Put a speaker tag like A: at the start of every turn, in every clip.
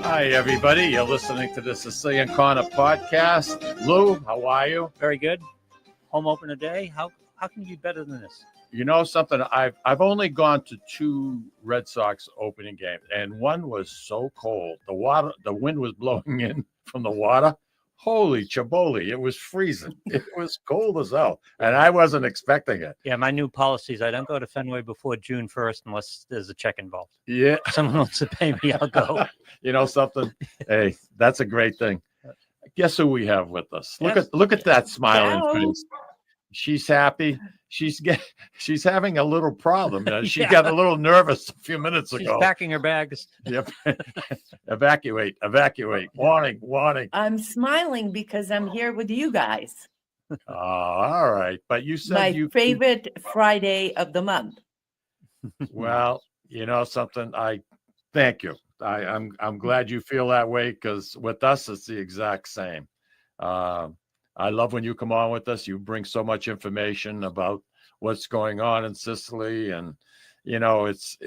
A: Hi, everybody. You're listening to the Sicilian Corner podcast. Lou, how are you?
B: Very good. Home opener day. How can you be better than this?
A: You know something? I've only gone to 2 Red Sox opening games, and one was so cold. The wind was blowing in from the water. Holy chiboli, it was freezing. It was cold as hell, and I wasn't expecting it.
B: Yeah, my new policy is I don't go to Fenway before June 1st unless there's a check involved.
A: Yeah.
B: Someone wants to pay me, I'll go.
A: You know something? Hey, that's a great thing. Guess who we have with us? Look at that smiling face. She's happy. She's having a little problem. She got a little nervous a few minutes ago.
B: She's packing her bags.
A: Yep. Evacuate. Warning.
C: I'm smiling because I'm here with you guys.
A: All right. But you said
C: my favorite Friday of the month.
A: Well, you know something? I thank you. I'm glad you feel that way, because with us it's the exact same. I love when you come on with us. You bring so much information about what's going on in Sicily, and you know it's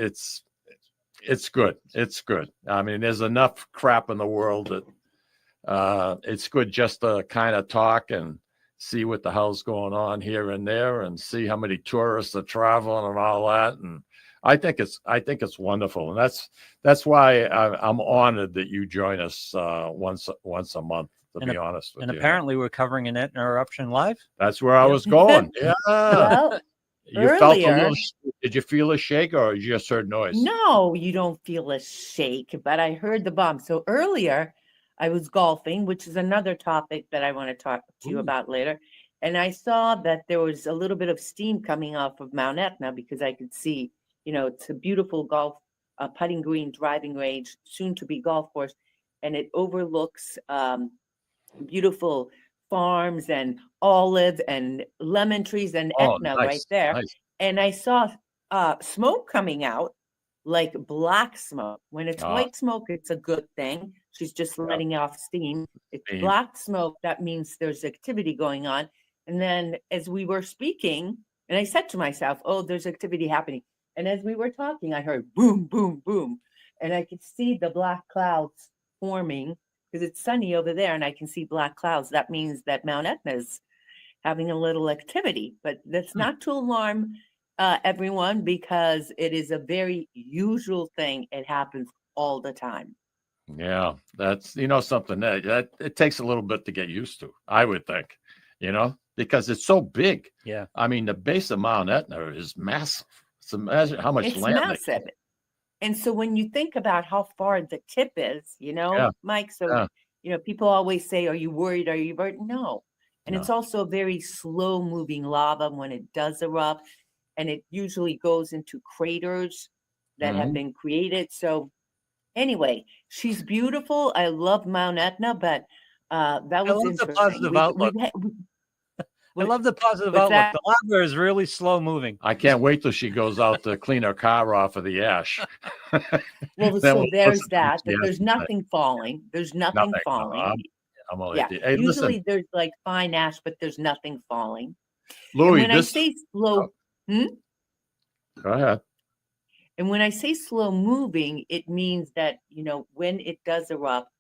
A: good. It's good. I mean, there's enough crap in the world that it's good just to kind of talk and see what the hell's going on here and there, and see how many tourists are traveling and all that. And I think it's wonderful, and that's why I'm honored that you join us once a month. To be honest with you.
B: And apparently we're covering an Etna eruption live.
A: That's where I was going. Yeah.
C: Well,
A: did you feel a shake, or you just heard noise?
C: No, you don't feel a shake, but I heard the bomb. So earlier I was golfing, which is another topic that I want to talk to you about later. And I saw that there was a little bit of steam coming off of Mount Etna, because I could see, it's a beautiful golf putting green, driving range, soon to be golf course. And it overlooks beautiful farms and olive and lemon trees and Etna right there. Nice. And I saw smoke coming out, like black smoke. When it's white smoke, it's a good thing. She's just letting off steam. It's black smoke. That means there's activity going on. And then as we were speaking, and I said to myself, oh, there's activity happening. And as we were talking, I heard boom, boom, boom. And I could see the black clouds forming, because it's sunny over there and I can see black clouds. That means that Mount Etna is having a little activity, but that's not to alarm everyone, because it is a very usual thing. It happens all the time.
A: Yeah, that's, something that it takes a little bit to get used to, I would think, because it's so big.
B: Yeah.
A: I mean, the base of Mount Etna is massive. So imagine how much land.
C: It's massive. And so when you think about how far the tip is, Mike, so, people always say, are you worried? No. And it's also very slow moving lava when it does erupt, and it usually goes into craters that have been created. So anyway, she's beautiful. I love Mount Etna, but that was interesting.
B: The positive outlook. I love the positive outlook. The lava is really slow moving.
A: I can't wait till she goes out to clean her car off of the ash.
C: Well, so there's that. There's nothing falling. There's nothing falling.
A: I'm only
C: hey, usually there's like fine ash, but there's nothing falling.
A: Louis,
C: I say slow,
A: go ahead.
C: And when I say slow moving, it means that when it does erupt,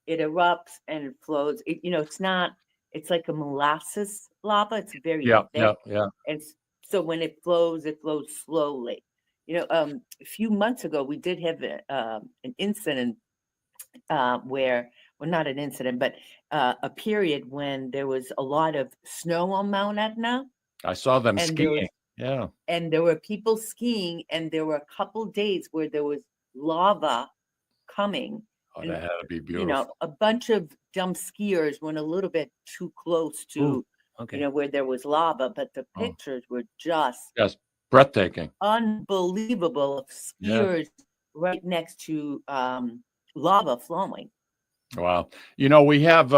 C: it erupts and it flows. It's not. It's like a molasses lava. It's very thick.
A: Yeah.
C: And so when it flows slowly. A few months ago, we did have an incident where, well, not an incident, but a period when there was a lot of snow on Mount Etna.
A: I saw them skiing.
C: And there were people skiing, and there were a couple days where there was lava coming.
A: Oh, that had to be beautiful.
C: A bunch of dumb skiers went a little bit too close to, where there was lava, but the pictures were just
A: breathtaking,
C: unbelievable of skiers right next to lava flowing.
A: Wow. We have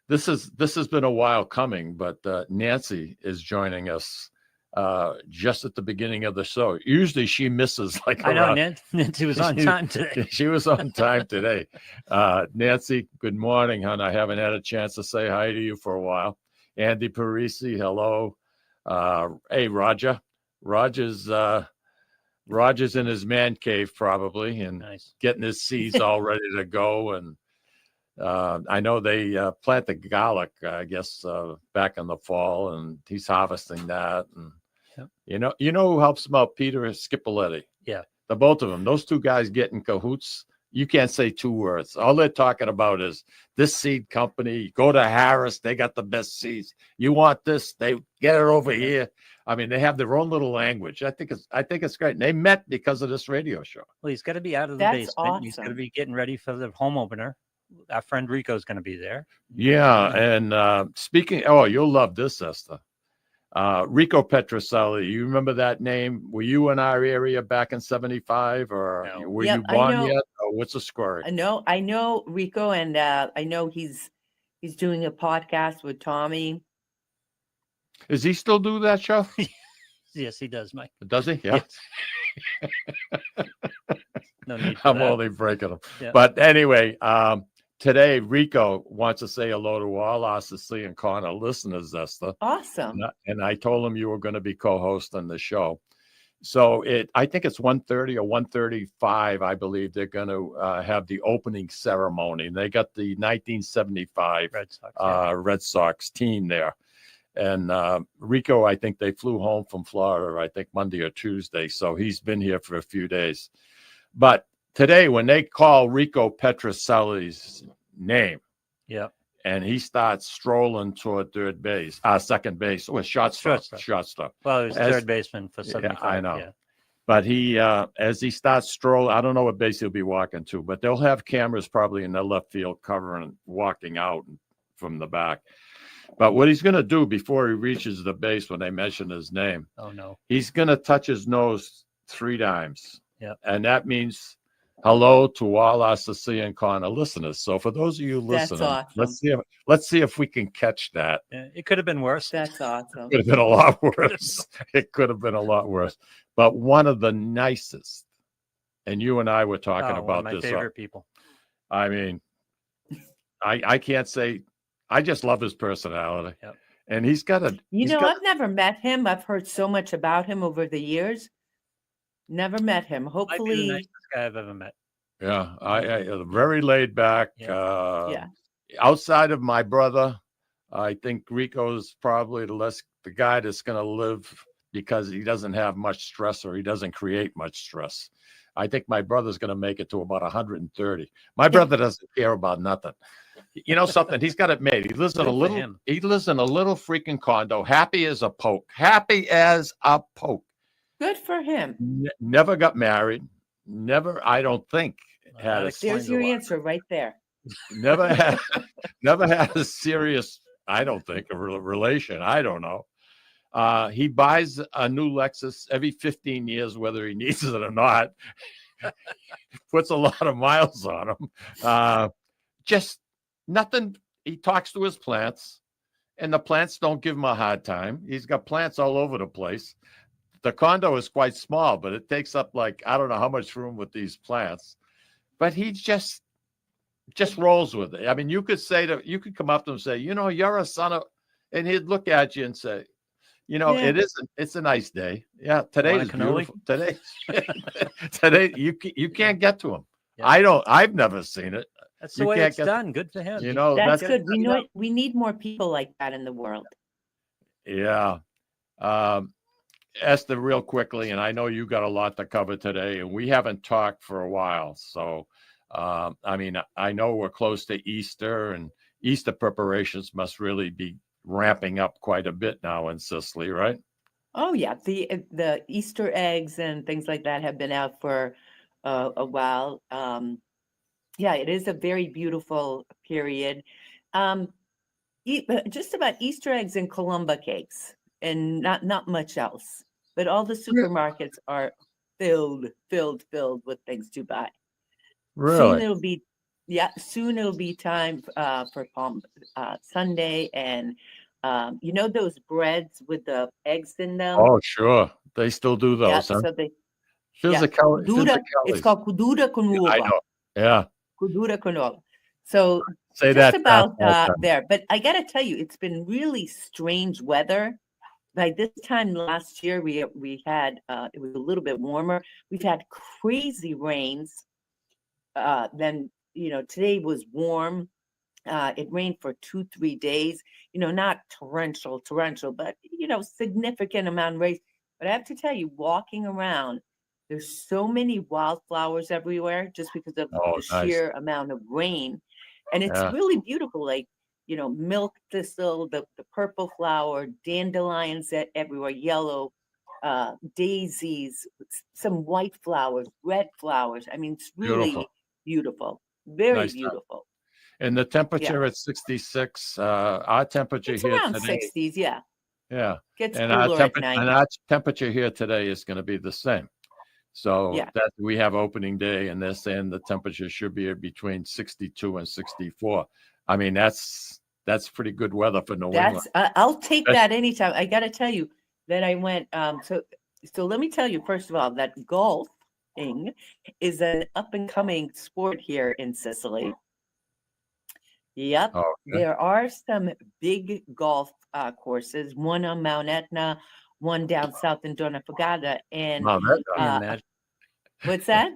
A: this has been a while coming, but Nancy is joining us just at the beginning of the show. Usually she misses
B: I know Nancy was on time today.
A: She was on time today. Nancy, good morning, hon. I haven't had a chance to say hi to you for a while. Andy Parisi, hello. Hey, Roger. Roger's Roger's in his man cave probably and
B: Nice.
A: getting his seeds all ready to go. And I know they plant the garlic, I guess, back in the fall, and he's harvesting that. And
B: Yep.
A: you know who helps him out? Peter Scipoletti.
B: Yeah.
A: The both of them, those two guys get in cahoots. You can't say two words. All they're talking about is this seed company. Go to Harris, they got the best seeds. You want this? They get it over here. I mean, they have their own little language. I think it's great. And they met because of this radio show.
B: Well, he's got to be out of the
C: That's
B: basement. He's got to
C: awesome.
B: be getting ready for the home opener. Our friend Rico's going to be there.
A: Yeah, and speaking, you'll love this, Eszter. Rico Petrocelli, you remember that name? Were you in our area back in '75, or
B: No.
A: were
C: Yep,
A: you
C: I
A: born
C: know.
A: yet? Or what's the story?
C: I know Rico, and I know he's doing a podcast with Tommy.
A: Does he still do that show?
B: Yes, he does, Mike.
A: Does he? Yeah.
B: Yes. No need for
A: I'm
B: that.
A: only breaking them.
B: Yeah.
A: But anyway, today Rico wants to say hello to all our Sicilian Corner listeners, Eszter.
C: Awesome.
A: And I told him you were going to be co-hosting the show. So I think it's 1:30 or 1:35, I believe they're going to have the opening ceremony. And they got the 1975 Red Sox team there. And Rico, I think they flew home from Florida, I think Monday or Tuesday. So he's been here for a few days. But today, when they call Rico Petrocelli's name, and he starts strolling toward second base, or shortstop.
B: Well, he was third baseman for 75.
A: Yeah, I know. Yeah. But he, as he starts strolling, I don't know what base he'll be walking to, but they'll have cameras probably in the left field covering, walking out from the back. But what he's going to do before he reaches the base when they mention his name, he's going to touch his nose 3 times.
B: Yeah.
A: And that means hello to all our Sicilian Corner listeners. So for those of you listening,
C: awesome.
A: let's see if we can catch that.
B: Yeah, it could have been worse.
C: That's awesome.
A: It could have been a lot worse. It could have been a lot worse. But one of the nicest, and you and I were talking about
B: one of my
A: this.
B: favorite people.
A: I mean, I can't say, I just love his personality.
B: Yep.
A: And he's got a.
C: I've never met him. I've heard so much about him over the years. Never met him. Hopefully,
B: might be the nicest guy I've ever met.
A: Yeah, I very laid back.
C: Yeah.
A: Outside of my brother, I think Rico's probably the guy that's going to live because he doesn't have much stress, or he doesn't create much stress. I think my brother's going to make it to about 130. My brother doesn't care about nothing. You know something? He's got it made. He lives in a little freaking condo, happy as a poke. Happy as a poke.
C: good for him.
A: Never got married. Never, I don't think, had a.
C: There's your answer right there.
A: Never had a serious, I don't think, a relation. I don't know. He buys a new Lexus every 15 years, whether he needs it or not. Puts a lot of miles on him. Just nothing. He talks to his plants, and the plants don't give him a hard time. He's got plants all over the place. The condo is quite small, but it takes up I don't know how much room with these plants. But he just rolls with it. I mean, you could come up to him and say, you're a son of, and he'd look at you and say, it's a nice day. Yeah, today is beautiful. Today you can't get to him. Yeah. I've never seen it.
B: That's the way it's done. Good for him.
C: That's good. We need more people like that in the world.
A: Yeah. Eszter, real quickly, and I know you got a lot to cover today, and we haven't talked for a while. So, I mean, I know we're close to Easter, and Easter preparations must really be ramping up quite a bit now in Sicily, right?
C: Oh yeah, the Easter eggs and things like that have been out for a while. Yeah, it is a very beautiful period. Just about Easter eggs and Columba cakes, and not much else. But all the supermarkets are filled with things to buy.
A: Really?
C: Soon it'll be time for Palm Sunday, and those breads with the eggs in them.
A: Oh, sure, they still do those.
C: Yeah,
A: huh?
C: so they.
A: It's
C: called cudura con uova.
A: I know. Yeah.
C: Cudura con uova. So
A: say
C: just
A: that
C: about there. But I got to tell you, it's been really strange weather by this time last year, we had it was a little bit warmer. We've had crazy rains. Then today was warm. It rained for 2-3 days. Not torrential, but significant amount of rain. But I have to tell you, walking around, there's so many wildflowers everywhere just because of
A: Oh,
C: the
A: nice.
C: sheer amount of rain, and it's
A: Yeah.
C: really beautiful. Like milk thistle, the purple flower, dandelions everywhere, yellow, daisies, some white flowers, red flowers. I mean, it's
A: Beautiful.
C: really beautiful, very
A: Nice time.
C: beautiful.
A: And the temperature at 66. Our temperature
C: It's
A: here
C: around
A: today.
C: 60s, yeah.
A: Yeah.
C: Gets
A: And our
C: cooler at night.
A: temperature here today is going to be the same. So
C: Yeah.
A: that we have opening day, and they're saying the temperature should be between 62 and 64. I mean, that's pretty good weather for New England.
C: I'll take that anytime. I got to tell you that I went. So let me tell you first of all that golfing is an up and coming sport here in Sicily. Yep,
A: Oh, okay.
C: there are some big golf courses. One on Mount Etna, one down south in Donafogata, and
A: Mount Etna.
B: Can you imagine?
C: what's that?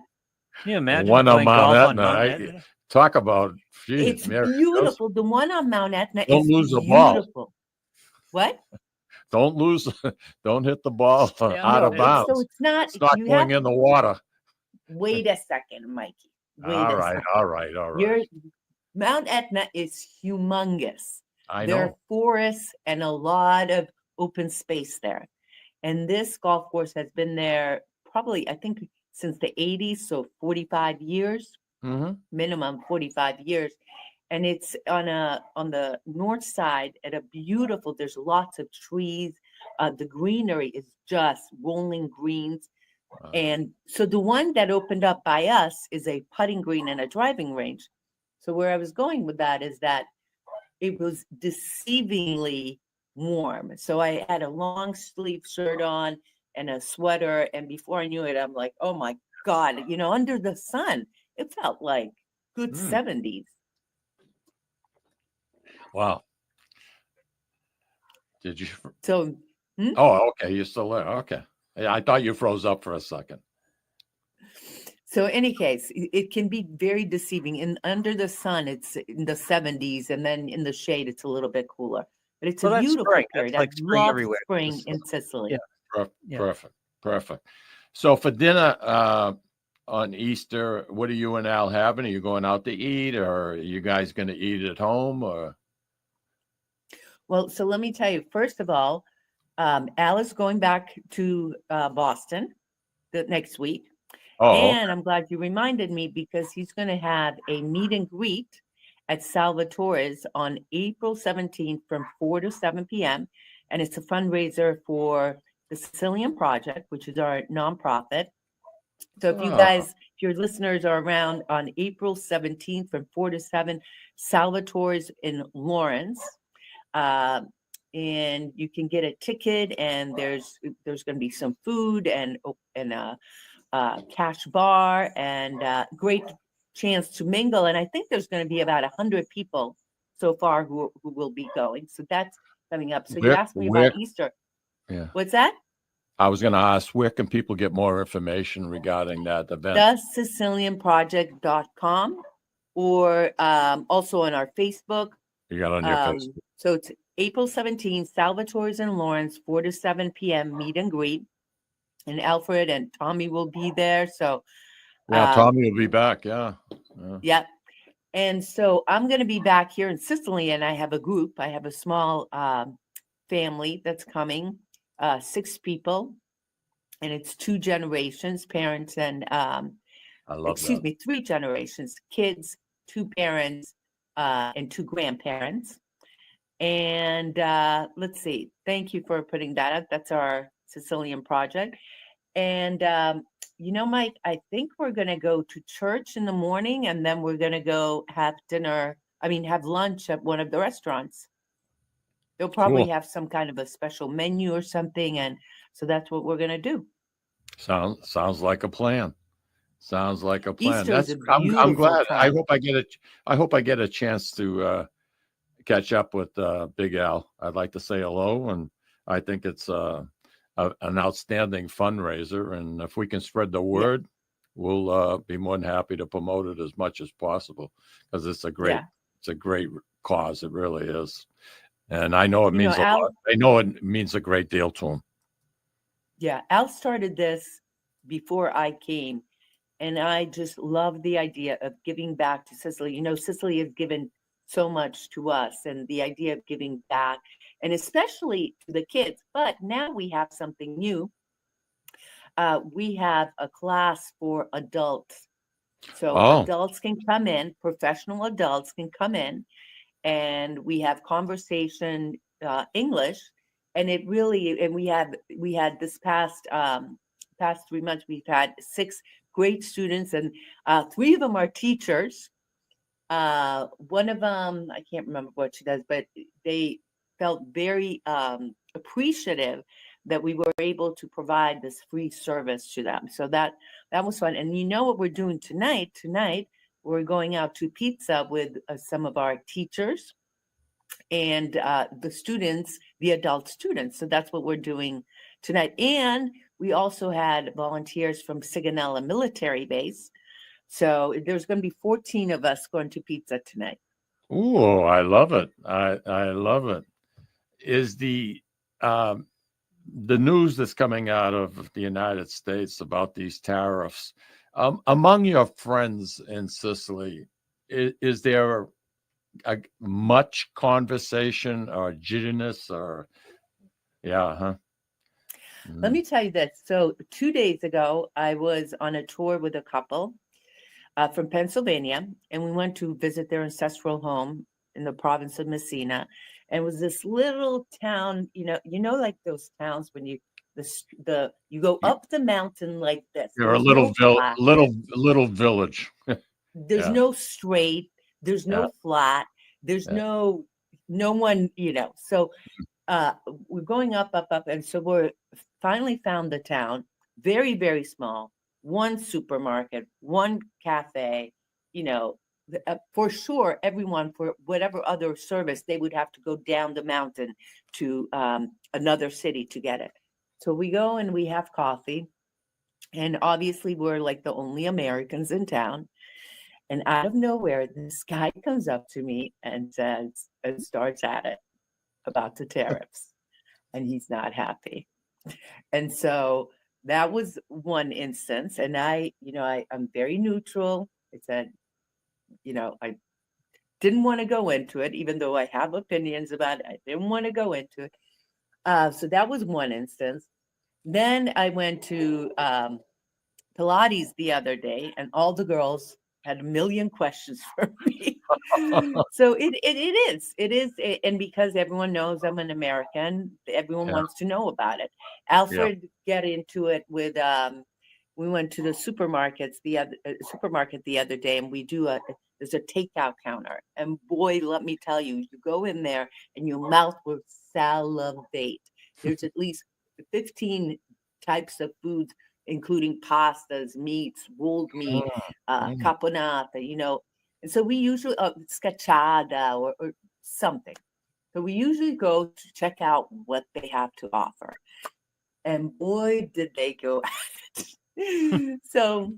B: Can you imagine
A: One on
B: playing
A: Mount
B: golf on
A: Etna.
B: Mount Etna?
A: Talk about, geez,
C: It's
A: Mary,
C: beautiful. The one on Mount Etna
A: Don't
C: is
A: lose the ball.
C: beautiful. What?
A: Don't hit the ball out of
B: no,
A: bounds.
C: So it's not.
A: It's not
C: You
A: going
C: have
A: in the water.
C: wait a second, Mikey. Wait
A: All
C: a
A: right,
C: second.
A: all right.
C: Mount Etna is humongous.
A: I
C: There are
A: know.
C: forests and a lot of open space there. And this golf course has been there probably, I think, since the 80s, so 45 years, minimum 45 years. And it's on the north side at a beautiful, there's lots of trees. The greenery is just rolling greens.
A: Wow.
C: And so the one that opened up by us is a putting green and a driving range. So where I was going with that is that it was deceivingly warm. So I had a long sleeve shirt on and a sweater. And before I knew it, I'm like, oh my God, under the sun, it felt like good 70s.
A: Wow. Did you?
C: So,
A: Oh, okay. You're still there. Okay. Yeah, I thought you froze up for a second.
C: So in any case, it can be very deceiving. And under the sun, it's in the 70s, and then in the shade, it's a little bit cooler. But it's a beautiful
B: spring.
C: period.
B: That's like
C: I
B: spring
C: love
B: everywhere.
C: spring in Sicily.
B: Yeah.
A: Perfect. So for dinner on Easter, what are you and Al having? Are you going out to eat, or are you guys going to eat at home? Or
C: well, so let me tell you. First of all, Al is going back to Boston the next week. And I'm glad you reminded me because he's going to have a meet and greet at Salvatore's on April 17th from 4 to 7 p.m. And it's a fundraiser for the Sicilian Project, which is our nonprofit. So if you guys, if your listeners are around on April 17th from 4 to 7, Salvatore's in Lawrence. And you can get a ticket, and there's going to be some food and cash bar and great chance to mingle. And I think there's going to be about 100 people so far who will be going. So that's coming up. So you asked me about Easter.
A: Yeah.
C: What's that?
A: I was going to ask, where can people get more information regarding that event?
C: TheSicilianProject.com, or also on our Facebook.
A: You got on your Facebook.
C: So it's April 17th, Salvatore's in Lawrence, 4 to 7 p.m. meet and greet. And Alfred and Tommy will be there. So
A: yeah, Tommy will be back. Yeah.
C: Yep. And so I'm going to be back here in Sicily, and I have a group. I have a small family that's coming, 6 people, and it's 2 generations, parents and
A: I love
C: excuse
A: that.
C: me, 3 generations, kids, 2 parents, and 2 grandparents. And let's see. Thank you for putting that up. That's our Sicilian Project. And Mike, I think we're going to go to church in the morning, and then we're going to go have lunch at one of the restaurants. They'll probably have some kind of a special menu or something. And so that's what we're going to do.
A: Sounds like a plan. Sounds like a plan.
C: I'm
A: glad.
C: Time.
A: I hope I get a chance to catch up with Big Al. I'd like to say hello, and I think it's an outstanding fundraiser, and if we can spread the word, we'll be more than happy to promote it as much as possible, because it's a great cause. It really is, and I know it means a lot. I know it means a great deal to him.
C: Yeah, Al started this before I came, and I just love the idea of giving back to Sicily. You know, Sicily has given so much to us, and the idea of giving back, and especially to the kids. But now we have something new. We have a class for adults. So adults can come in, professional adults can come in, and we have conversation English. And it really, and we had this past 3 months, we've had 6 great students, and 3 of them are teachers. One of them, I can't remember what she does, but they felt very appreciative that we were able to provide this free service to them. So that was fun. And you know what we're doing tonight? Tonight, we're going out to pizza with some of our teachers and the students, the adult students. So that's what we're doing tonight. And we also had volunteers from Sigonella Military Base. So there's going to be 14 of us going to pizza tonight.
A: Ooh, I love it. I love it. Is the news that's coming out of the United States about these tariffs, among your friends in Sicily, is there much conversation or jitteriness or
C: Let me tell you this. So 2 days ago, I was on a tour with a couple from Pennsylvania, and we went to visit their ancestral home in the province of Messina. And it was this little town, you know, like those towns when you go up the mountain like this.
A: You're a little village.
C: There's no straight, there's no flat, there's no one, you know. So we're going up, and so we're finally found the town, very, very small, one supermarket, one cafe, you know. For sure, everyone, for whatever other service, they would have to go down the mountain to another city to get it. So we go and we have coffee, and obviously we're like the only Americans in town. And out of nowhere, this guy comes up to me and says, and starts at it about the tariffs, and he's not happy. And so that was one instance. And I'm very neutral. I said, you know, I didn't want to go into it, even though I have opinions about it. I didn't want to go into it. So that was one instance. Then I went to Pilates the other day, and all the girls had a million questions for me. So it is. And because everyone knows I'm an American, everyone wants to know about it. Alfred got into it with, we went to the supermarket the other day, and there's a takeout counter. And boy, let me tell you, you go in there and your mouth will salivate. There's at least 15 types of foods, including pastas, meats, rolled meat, caponata, you know. And so we usually, scacciata or something. So we usually go to check out what they have to offer. And boy, did they go at it. So,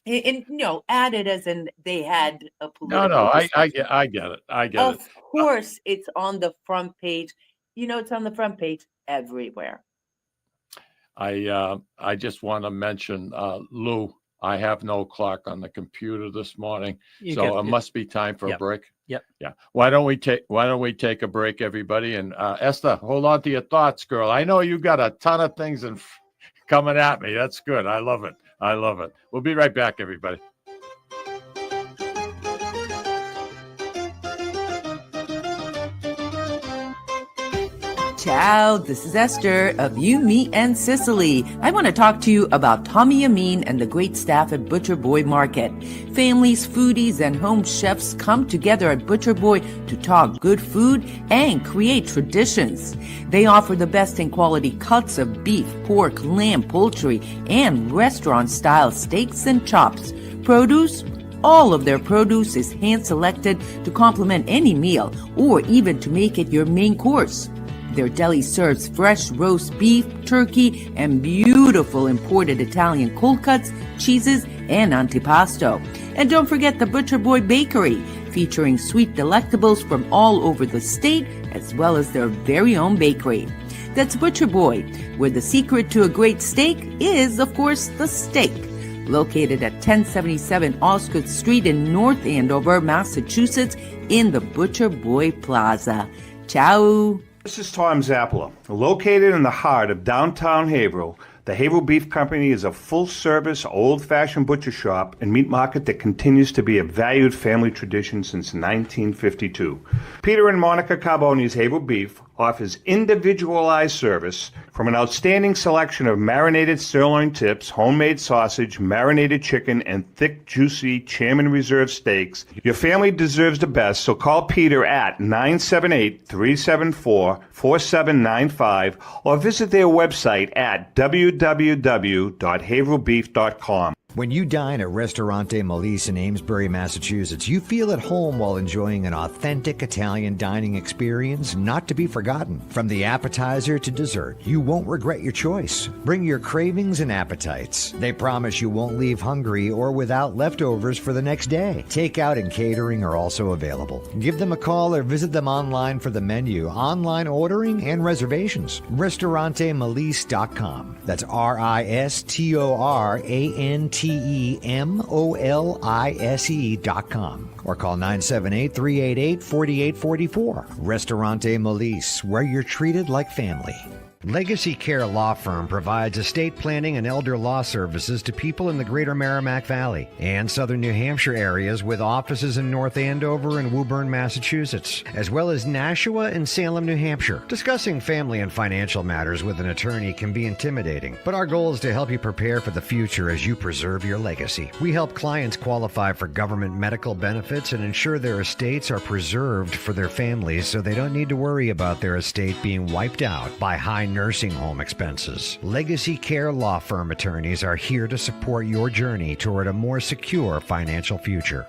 C: and at it as in they had a political.
A: No, I get it. I get it.
C: Of course, it's on the front page. You know, it's on the front page everywhere.
A: I just want to mention, Lou, I have no clock on the computer this morning, so it must be time for a break.
B: Yep.
A: Yeah. Why don't we take a break, everybody? And Eszter, hold on to your thoughts, girl. I know you got a ton of things coming at me. That's good. I love it. We'll be right back, everybody.
C: Ciao, this is Eszter of You, Me, and Sicily. I want to talk to you about Tommy Amin and the great staff at Butcher Boy Market. Families, foodies, and home chefs come together at Butcher Boy to talk good food and create traditions. They offer the best in quality cuts of beef, pork, lamb, poultry, and restaurant-style steaks and chops. Produce? All of their produce is hand-selected to complement any meal or even to make it your main course. Their deli serves fresh roast beef, turkey, and beautiful imported Italian cold cuts, cheeses, and antipasto. And don't forget the Butcher Boy Bakery, featuring sweet delectables from all over the state, as well as their very own bakery. That's Butcher Boy, where the secret to a great steak is, of course, the steak. Located at 1077 Osgood Street in North Andover, Massachusetts, in the Butcher Boy Plaza. Ciao.
D: This is Tom Zappala. Located in the heart of downtown Haverhill, the Haverhill Beef Company is a full-service, old-fashioned butcher shop and meat market that continues to be a valued family tradition since 1952. Peter and Monica Carboni's Haverhill Beef offers individualized service from an outstanding selection of marinated sirloin tips, homemade sausage, marinated chicken, and thick, juicy Chairman Reserve steaks. Your family deserves the best, so call Peter at 978-374-4795 or visit their website at www.haverhillbeef.com.
E: When you dine at Ristorante Melisse in Amesbury, Massachusetts, you feel at home while enjoying an authentic Italian dining experience not to be forgotten. From the appetizer to dessert, you won't regret your choice. Bring your cravings and appetites. They promise you won't leave hungry or without leftovers for the next day. Takeout and catering are also available. Give them a call or visit them online for the menu, online ordering, and reservations. RistoranteMelisse.com. That's RistoranteMolise.com or call 978-388-4844. Ristorante Melisse, where you're treated like family. Legacy Care Law Firm provides estate planning and elder law services to people in the greater Merrimack Valley and southern New Hampshire areas, with offices in North Andover and Woburn, Massachusetts, as well as Nashua and Salem, New Hampshire. Discussing family and financial matters with an attorney can be intimidating, but our goal is to help you prepare for the future as you preserve your legacy. We help clients qualify for government medical benefits and ensure their estates are preserved for their families so they don't need to worry about their estate being wiped out by high nursing home expenses. Legacy Care Law Firm attorneys are here to support your journey toward a more secure financial future.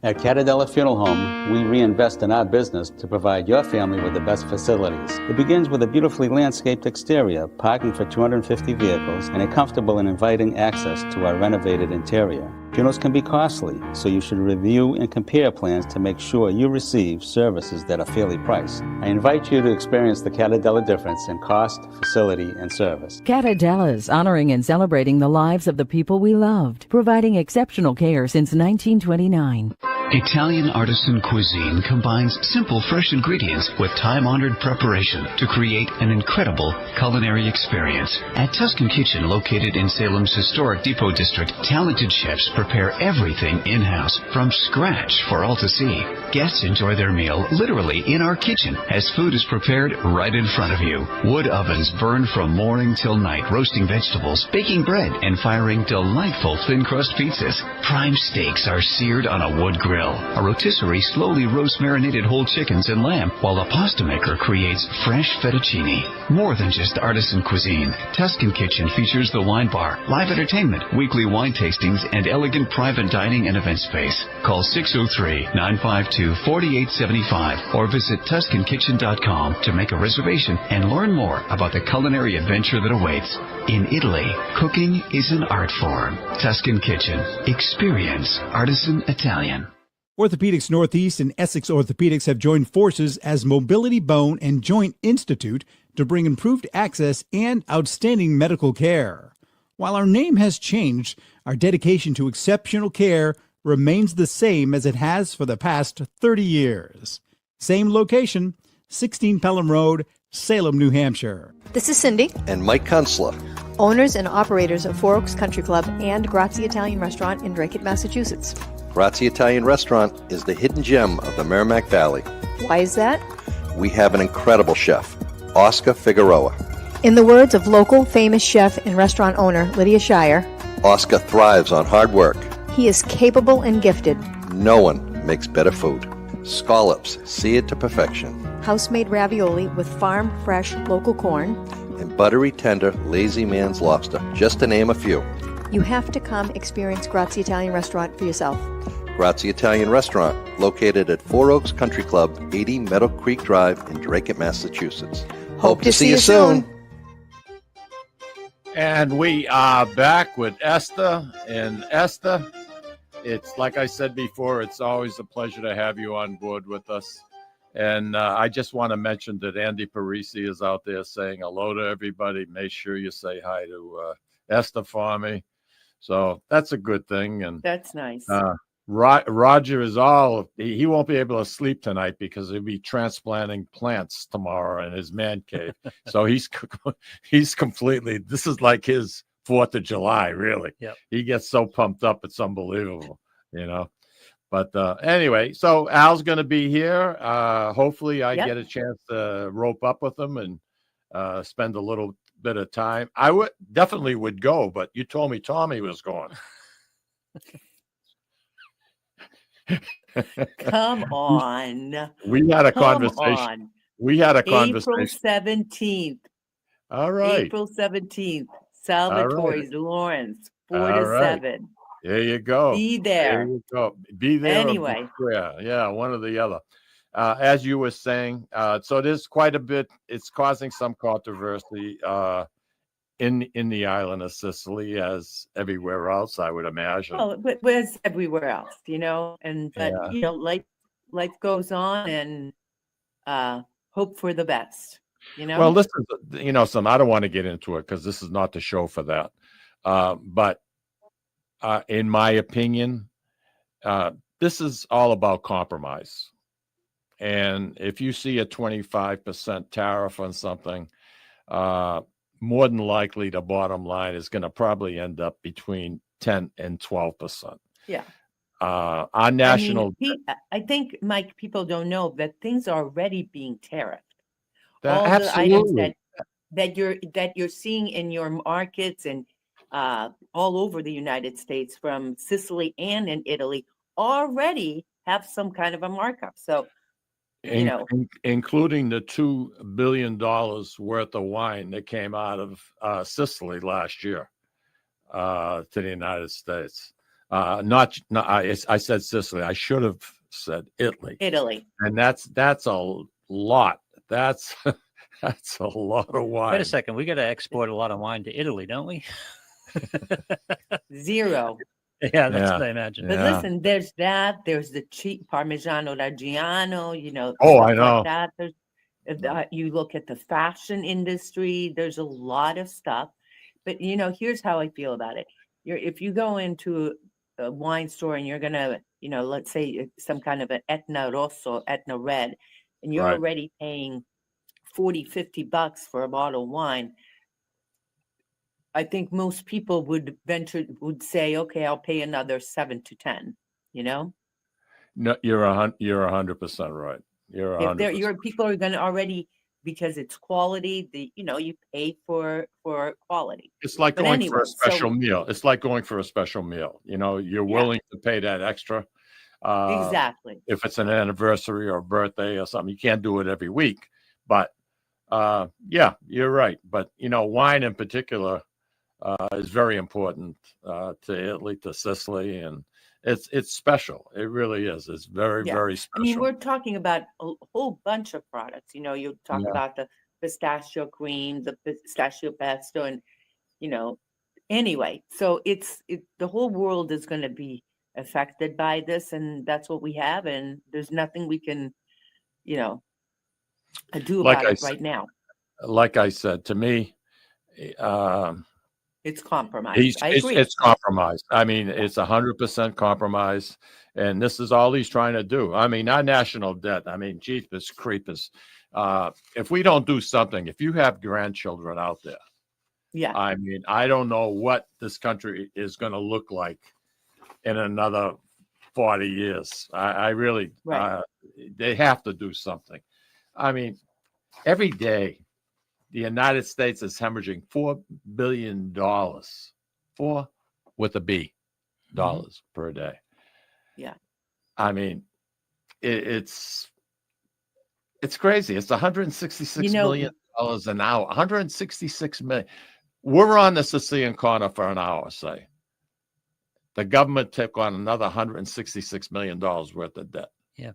F: At Catadella Funeral Home, we reinvest in our business to provide your family with the best facilities. It begins with a beautifully landscaped exterior, parking for 250 vehicles, and a comfortable and inviting access to our renovated interior. Funerals can be costly, so you should review and compare plans to make sure you receive services that are fairly priced. I invite you to experience the Catadella difference in cost, facility, and service.
G: Catadella's honoring and celebrating the lives of the people we loved, providing exceptional care since 1929.
H: Italian artisan cuisine combines simple, fresh ingredients with time-honored preparation to create an incredible culinary experience. At Tuscan Kitchen, located in Salem's historic Depot District, talented chefs prepare everything in-house from scratch for all to see. Guests enjoy their meal literally in our kitchen as food is prepared right in front of you. Wood ovens burn from morning till night, roasting vegetables, baking bread, and firing delightful thin-crust pizzas. Prime steaks are seared on a wood grill. A rotisserie slowly roasts marinated whole chickens and lamb, while a pasta maker creates fresh fettuccine. More than just artisan cuisine, Tuscan Kitchen features the wine bar, live entertainment, weekly wine tastings, and elegant private dining and event space. Call 603-952-4875 or visit TuscanKitchen.com to make a reservation and learn more about the culinary adventure that awaits. In Italy, cooking is an art form. Tuscan Kitchen. Experience artisan Italian.
I: Orthopedics Northeast and Essex Orthopedics have joined forces as Mobility Bone and Joint Institute to bring improved access and outstanding medical care. While our name has changed, our dedication to exceptional care remains the same as it has for the past 30 years. Same location, 16 Pelham Road, Salem, New Hampshire.
J: This is Cindy
K: and Mike Kunstler,
J: owners and operators of Four Oaks Country Club and Grazie Italian Restaurant in Drake, Massachusetts.
K: Grazie Italian Restaurant is the hidden gem of the Merrimack Valley.
J: Why is that?
K: We have an incredible chef, Oscar Figueroa.
J: In the words of local famous chef and restaurant owner Lydia Shire,
K: Oscar thrives on hard work.
J: He is capable and gifted.
K: No one makes better food. Scallops, seared to perfection.
J: House-made ravioli with farm-fresh local corn.
K: And buttery, tender, lazy man's lobster, just to name a few.
J: You have to come experience Grazie Italian Restaurant for yourself.
K: Grazie Italian Restaurant, located at Four Oaks Country Club, 80 Meadow Creek Drive in Dracut, Massachusetts. Hope to see you soon.
A: And we are back with Eszter. And Eszter, it's like I said before, it's always a pleasure to have you on board with us. And I just want to mention that Andy Parisi is out there saying hello to everybody. Make sure you say hi to Eszter for me. So that's a good thing. And
C: that's nice.
A: Roger is he won't be able to sleep tonight because he'll be transplanting plants tomorrow in his man cave. So he's completely, this is like his 4th of July, really.
B: Yep.
A: He gets so pumped up. It's unbelievable, But anyway, so Al's going to be here. Hopefully I get a chance to rope up with him and spend a little bit of time. I definitely would go, but you told me Tommy was going.
C: Come on.
A: We had a conversation. We had a conversation.
C: April 17th.
A: All right.
C: April 17th. Salvatore's Lawrence, 4 to 7.
A: There you go.
C: Be there.
A: There you go. Be there.
C: Anyway.
A: Yeah, one or the other. As you were saying, so there's quite a bit. It's causing some controversy in the island of Sicily, as everywhere else, I would imagine.
C: Oh, but as everywhere else, life goes on, and hope for the best.
A: Well, this is I don't want to get into it because this is not the show for that. But in my opinion, this is all about compromise. And if you see a 25% tariff on something, more than likely the bottom line is going to probably end up between 10 and 12%.
C: Yeah.
A: Our national.
C: I think, Mike, people don't know that things are already being tariffed.
A: Absolutely.
C: The items that you're seeing in your markets and all over the United States, from Sicily and in Italy, already have some kind of a markup. So,
A: including the $2 billion worth of wine that came out of Sicily last year to the United States. I said Sicily. I should have said Italy. And that's a lot. That's a lot of wine.
B: Wait a second. We got to export a lot of wine to Italy, don't we?
C: 0.
B: Yeah, that's what I imagine.
C: But listen, there's the cheap Parmigiano Reggiano,
A: I know.
C: Like that. You look at the fashion industry, there's a lot of stuff. But, here's how I feel about it. If you go into a wine store and you're going to, let's say some kind of an Etna Rosso, Etna Red, and you're already paying $40-50 for a bottle of wine, I think most people would say, okay, I'll pay another 7 to 10.
A: No, you're 100% right. You're 100%.
C: People are going to already, because it's quality. You pay for quality.
A: It's like going for a special meal. It's like going for a special meal. You're willing to pay that extra.
C: Exactly.
A: If it's an anniversary or a birthday or something, you can't do it every week. But you're right. But wine in particular is very important to Italy, to Sicily, and it's special. It really is. It's very, very special.
C: I mean, we're talking about a whole bunch of products. You talk about the pistachio cream, the pistachio pesto, and anyway. So the whole world is going to be affected by this, and that's what we have. And there's nothing we can, do about it right now.
A: Like I said, to me,
C: it's compromise. I agree.
A: It's compromise. I mean, it's 100% compromise. And this is all he's trying to do. I mean, our national debt, jeepers creepers. If we don't do something, if you have grandchildren out there, I don't know what this country is going to look like in another 40 years. I really, they have to do something. I mean, every day, the United States is hemorrhaging $4 billion, $4 with a B, dollars per day.
C: Yeah.
A: I mean, it's crazy. It's $166 million an hour. 166 million. We're on the Sicilian corner for an hour, say. the government took on another $166 million worth of debt.
B: Yeah.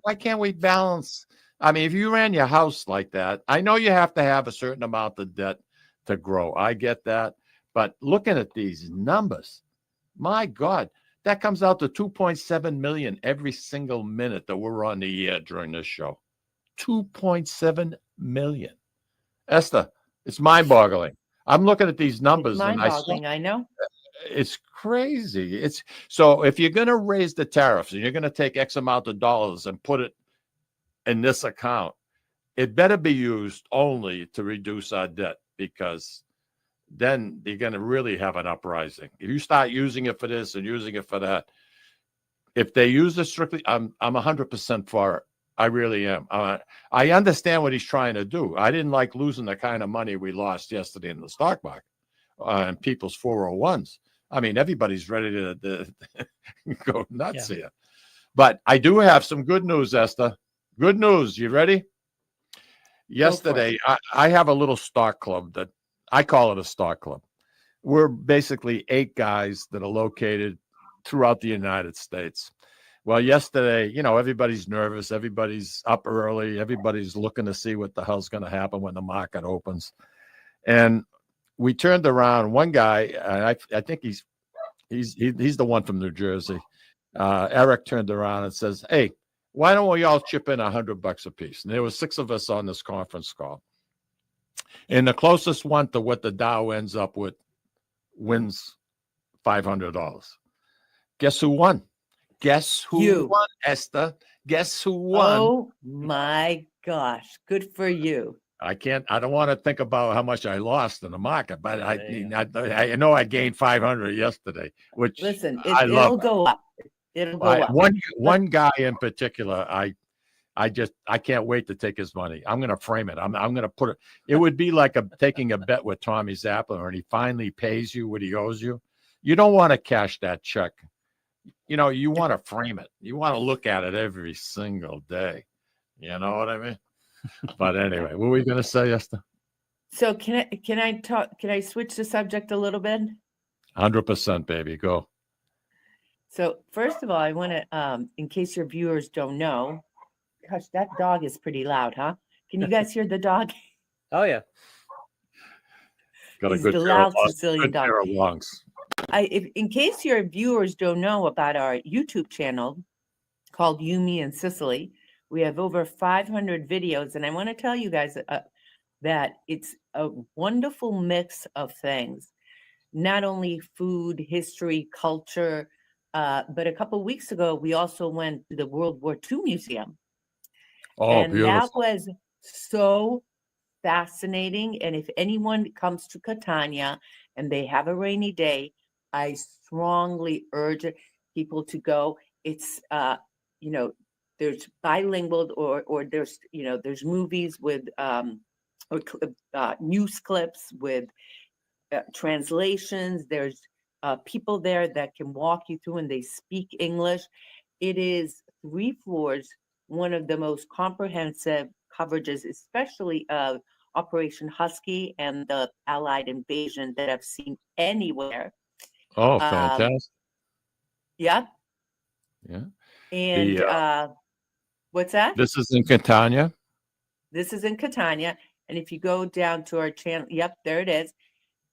A: Why can't we balance? I mean, if you ran your house like that, I know you have to have a certain amount of debt to grow. I get that. But looking at these numbers, my God, that comes out to 2.7 million every single minute that we're on the air during this show. 2.7 million. Esther, it's mind-boggling. I'm looking at these numbers and
C: I know.
A: It's crazy. It's so if you're going to raise the tariffs and you're going to take X amount of dollars and put it in this account, it better be used only to reduce our debt, because then you're going to really have an uprising. If you start using it for this and using it for that, if they use it strictly, I'm 100% for it. I really am. I understand what he's trying to do. I didn't like losing the kind of money we lost yesterday in the stock market and people's 401s. I mean, everybody's ready to go nuts here. But I do have some good news, Esther. Good news. You ready? Yesterday, I have a little stock club that I call it a stock club. We're basically 8 guys that are located throughout the United States. Well, yesterday, you know, everybody's nervous. Everybody's up early. Everybody's looking to see what the hell's going to happen when the market opens. And we turned around. One guy, I think he's the one from New Jersey. Eric turned around and says, "Hey, why don't we all chip in $100 a piece?" And there were 6 of us on this conference call. And the closest one to what the Dow ends up with wins $500. Guess who won? Guess who won, Esther? Guess who won?
C: Oh my gosh. Good for you.
A: I don't want to think about how much I lost in the market, but I know I gained 500 yesterday, which
C: listen,
A: I love.
C: It'll go up. It'll go up.
A: One guy in particular, I can't wait to take his money. I'm going to frame it. I'm going to put it. It would be like taking a bet with Tommy Zappler, and he finally pays you what he owes you. You don't want to cash that check. You know, you want to frame it. You want to look at it every single day. You know what I mean? But anyway, what were we going to say, Esther?
C: So can I switch the subject a little bit?
A: 100%, baby. Go.
C: So first of all, I want to, in case your viewers don't know, gosh, that dog is pretty loud, huh? Can you guys hear the dog?
B: Oh yeah.
A: Got a
C: He's
A: good
C: the
A: pair
C: loud
A: of
C: Sicilian dog.
A: pair of lungs.
C: In case your viewers don't know about our YouTube channel called You, Me, and Sicily, we have over 500 videos, and I want to tell you guys that it's a wonderful mix of things, not only food, history, culture, but a couple of weeks ago, we also went to the World War II Museum.
A: Oh,
C: and
A: beautiful.
C: That was so fascinating. And if anyone comes to Catania and they have a rainy day, I strongly urge people to go. It's, there's bilingual or there's, there's movies with news clips with translations. There's people there that can walk you through and they speak English. It is 3 floors, one of the most comprehensive coverages, especially of Operation Husky and the Allied invasion that I've seen anywhere.
A: Oh, fantastic.
C: Yeah.
A: Yeah.
C: And what's that?
A: This is in Catania.
C: This is in Catania. And if you go down to our channel, yep, there it is.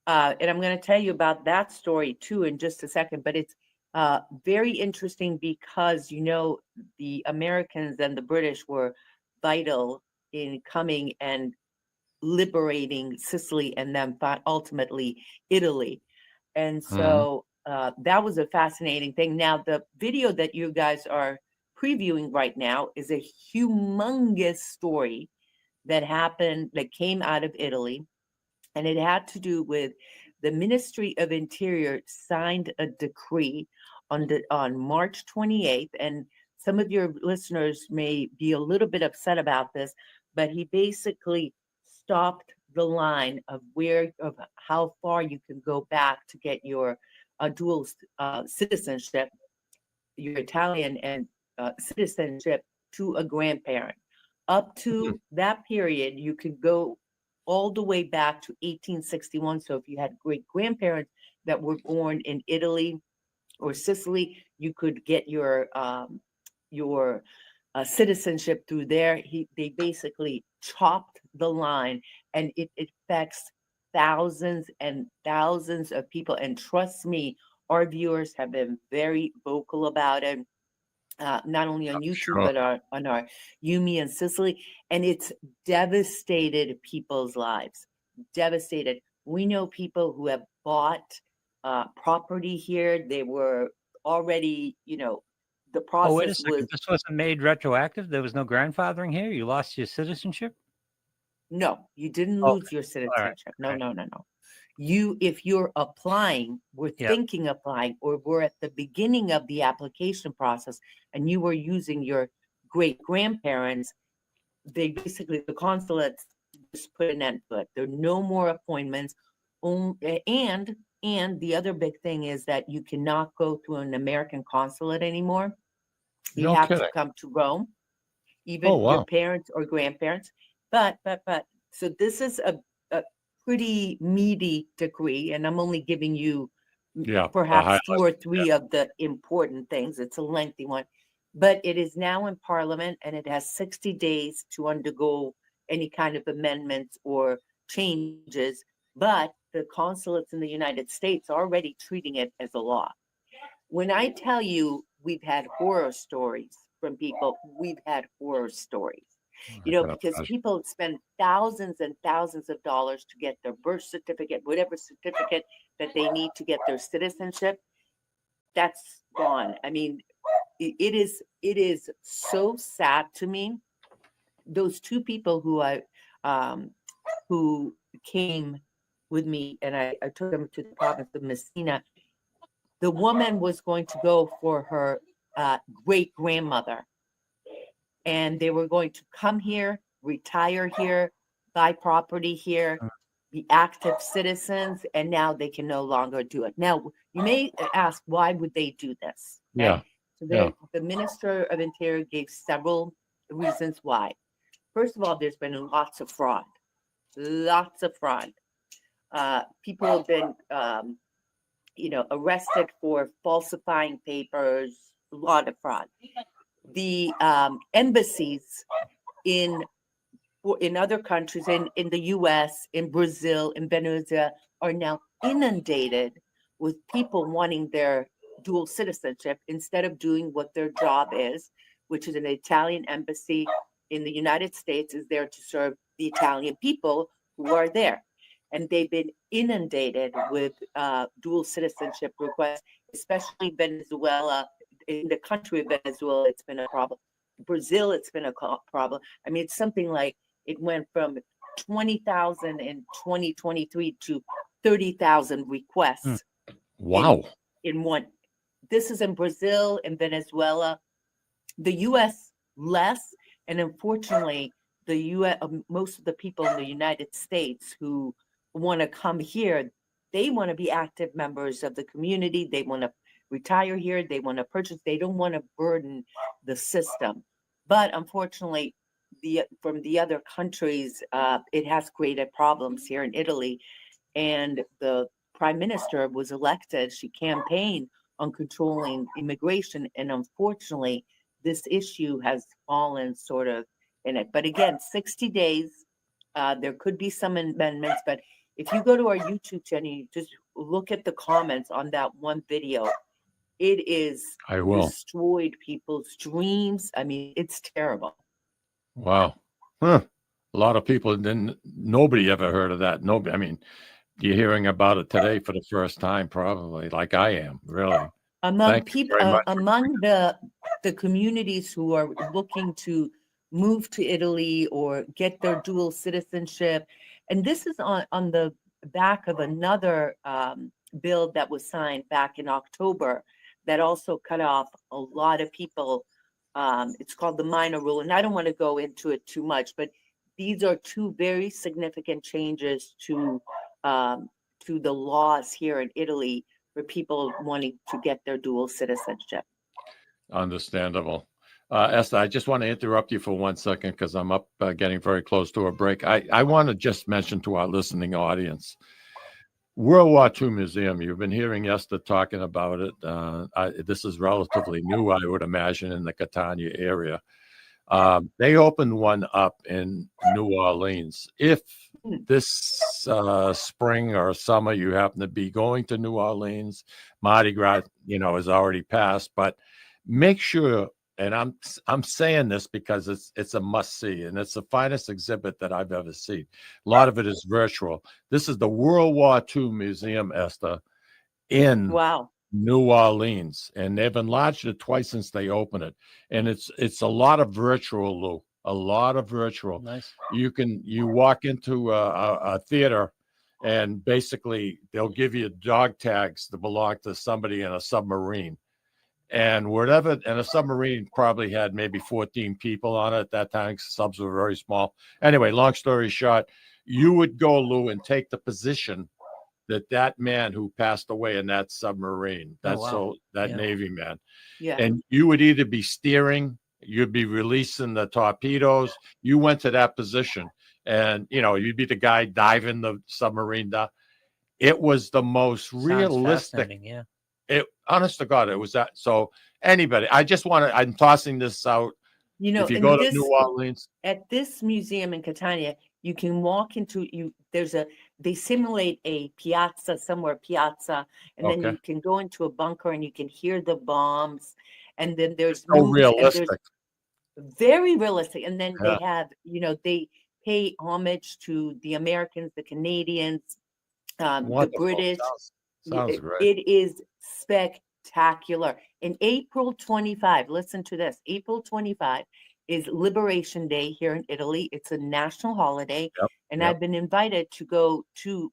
C: And I'm going to tell you about that story too in just a second. But it's very interesting because, the Americans and the British were vital in coming and liberating Sicily and then ultimately Italy. And so that was a fascinating thing. Now, the video that you guys are previewing right now is a humongous story that came out of Italy. And it had to do with the Ministry of Interior signed a decree on March 28th. And some of your listeners may be a little bit upset about this, but he basically stopped the line of how far you can go back to get your dual citizenship, your Italian and citizenship to a grandparent. Up to that period, you could go all the way back to 1861. So if you had great grandparents that were born in Italy or Sicily, you could get your citizenship through there. They basically chopped the line, and it affects thousands and thousands of people. And trust me, our viewers have been very vocal about it, not only on YouTube, but on our Yumi and Sicily. And it's devastated people's lives. Devastated. We know people who have bought property here. They were already, the process
B: wait a second.
C: was.
B: This wasn't made retroactive? There was no grandfathering here? You lost your citizenship?
C: No, you didn't lose your citizenship.
B: Right.
C: No. If you're applying, thinking applying, or we're at the beginning of the application process, and you were using your great grandparents, the consulates just put an end to it. There are no more appointments. And the other big thing is that you cannot go through an American consulate anymore. You have to come to Rome, even your parents or grandparents. But so this is a pretty meaty decree, and I'm only giving you perhaps 2 or 3 of the important things. It's a lengthy one, but it is now in Parliament, and it has 60 days to undergo any kind of amendments or changes. But the consulates in the United States are already treating it as a law. When I tell you we've had horror stories from people, we've had horror stories. Because people spend thousands and thousands of dollars to get their birth certificate, whatever certificate that they need to get their citizenship, that's gone. I mean, it is so sad to me. Those 2 people who came with me, and I took them to the province of Messina. The woman was going to go for her great grandmother. And they were going to come here, retire here, buy property here, be active citizens, and now they can no longer do it. Now, you may ask, why would they do this? Okay?
A: Yeah.
C: So the Minister of Interior gave several reasons why. First of all, there's been lots of fraud. People have been, arrested for falsifying papers, a lot of fraud. The embassies in other countries, in the US, in Brazil, in Venezuela, are now inundated with people wanting their dual citizenship instead of doing what their job is, which is an Italian embassy in the United States is there to serve the Italian people who are there. And they've been inundated with dual citizenship requests, especially Venezuela. In the country of Venezuela, it's been a problem. Brazil, it's been a problem. I mean, it's something like it went from 20,000 in 2023 to 30,000 requests.
A: Wow.
C: In one. This is in Brazil and Venezuela. The U.S. less, and unfortunately, the U.S. Most of the people in the United States who want to come here, they want to be active members of the community. They want to retire here. They want to purchase. They don't want to burden the system. But unfortunately, from the other countries, it has created problems here in Italy. And the prime minister was elected. She campaigned on controlling immigration. And unfortunately, this issue has fallen sort of in it. But again, 60 days, there could be some amendments. But if you go to our YouTube channel, you just look at the comments on that one video. It is destroyed people's dreams. I mean, it's terrible.
A: Wow. A lot of people nobody ever heard of that. Nobody. I mean, you're hearing about it today for the first time, probably, like I am, really.
C: Among people, among the communities who are looking to move to Italy or get their dual citizenship. And this is on the back of another bill that was signed back in October that also cut off a lot of people. It's called the minor rule. And I don't want to go into it too much, but these are 2 very significant changes to the laws here in Italy for people wanting to get their dual citizenship.
A: Understandable. Eszter, I just want to interrupt you for 1 second because I'm up getting very close to a break. I want to just mention to our listening audience, World War II Museum. You've been hearing Eszter talking about it. This is relatively new, I would imagine, in the Catania area. They opened one up in New Orleans. If this spring or summer you happen to be going to New Orleans, Mardi Gras, is already passed, but make sure, and I'm saying this because it's a must see, and it's the finest exhibit that I've ever seen. A lot of it is virtual. This is the World War II Museum, Eszter, in New Orleans, and they've enlarged it twice since they opened it, and it's a lot of virtual, Lou. A lot of virtual.
B: Nice.
A: You walk into a theater, and basically they'll give you dog tags that belong to somebody in a submarine. And a submarine probably had maybe 14 people on it at that time. Subs were very small. Anyway, long story short, you would go, Lou, and take the position that man who passed away in that submarine, Navy man.
C: Yeah.
A: And you would either be steering, you'd be releasing the torpedoes. You went to that position, and you'd be the guy diving the submarine down. It was the most realistic.
B: Yeah.
A: Honest to God, it was that. So anybody, I'm tossing this out. If you go to New Orleans,
C: at this museum in Catania, you can walk into they simulate a piazza, and then you can go into a bunker and you can hear the bombs, and then there's
A: realistic,
C: very realistic, and then they have they pay homage to the Americans, the Canadians, the British.
A: Sounds great.
C: It is spectacular. In April 25, listen to this. April 25 is Liberation Day here in Italy. It's a national holiday. And I've been invited to go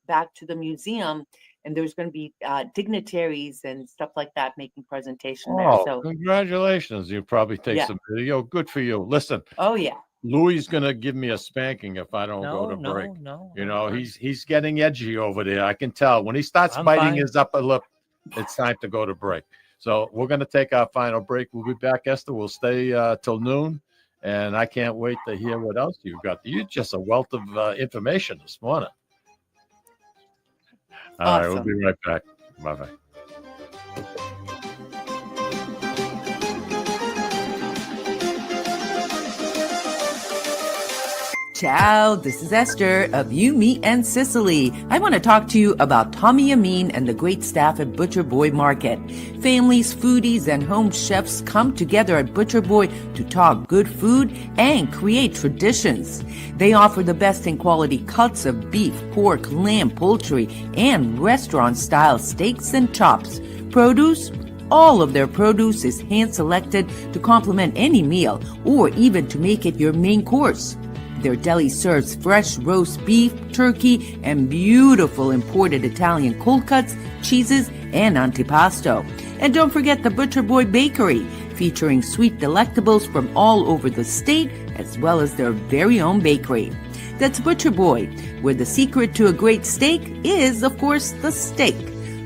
C: back to the museum, and there's going to be dignitaries and stuff like that making presentation there. So
A: congratulations. You probably take some video. Good for you. Listen.
C: Oh, yeah.
A: Louis is gonna give me a spanking if I don't go to break.
B: No.
A: He's getting edgy over there. I can tell when he starts biting his upper lip. It's time to go to break. So we're gonna take our final break. We'll be back, Eszter. We'll stay till noon, and I can't wait to hear what else you've got. You're just a wealth of information this morning. All right, we'll be right back. Bye-bye.
L: Ciao, this is Eszter of You, Me, and Sicily. I want to talk to you about Tommy Amin and the great staff at Butcher Boy Market. Families, foodies, and home chefs come together at Butcher Boy to talk good food and create traditions. They offer the best in quality cuts of beef, pork, lamb, poultry, and restaurant-style steaks and chops. Produce? All of their produce is hand-selected to complement any meal or even to make it your main course. Their deli serves fresh roast beef, turkey, and beautiful imported Italian cold cuts, cheeses, and antipasto. And don't forget the Butcher Boy Bakery, featuring sweet delectables from all over the state, as well as their very own bakery. That's Butcher Boy, where the secret to a great steak is, of course, the steak.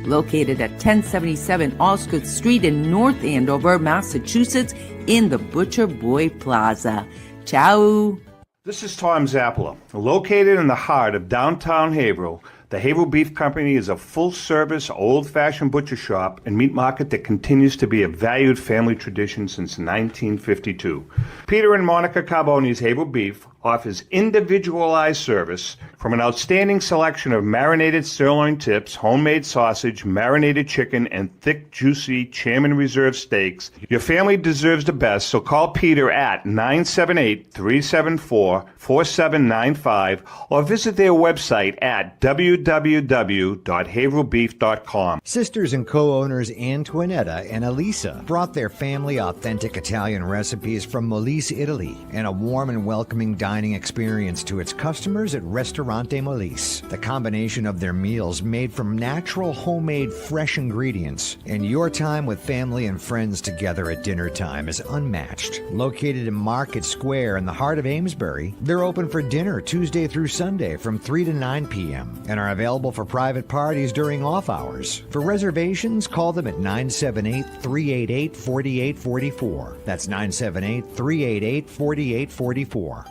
L: Located at 1077 Osgood Street in North Andover, Massachusetts, in the Butcher Boy Plaza. Ciao!
D: This is Tom Zappala. Located in the heart of downtown Haverhill, the Haverhill Beef Company is a full-service, old-fashioned butcher shop and meat market that continues to be a valued family tradition since 1952. Peter and Monica Carboni's Haverhill Beef offers individualized service from an outstanding selection of marinated sirloin tips, homemade sausage, marinated chicken, and thick, juicy Chairman Reserve steaks. Your family deserves the best, so call Peter at 978-374-4795 or visit their website at www.haverhillbeef.com.
E: Sisters and co-owners Antoinetta and Elisa brought their family authentic Italian recipes from Molise, Italy, and a warm and welcoming dining experience to its customers at Ristorante Molise. The combination of their meals made from natural, homemade, fresh ingredients, and your time with family and friends together at dinner time is unmatched. Located in Market Square in the heart of Amesbury, they're open for dinner Tuesday through Sunday from 3 to 9 p.m. and are available for private parties during off hours. For reservations, call them at 978-388-4844. That's 978-388-4844.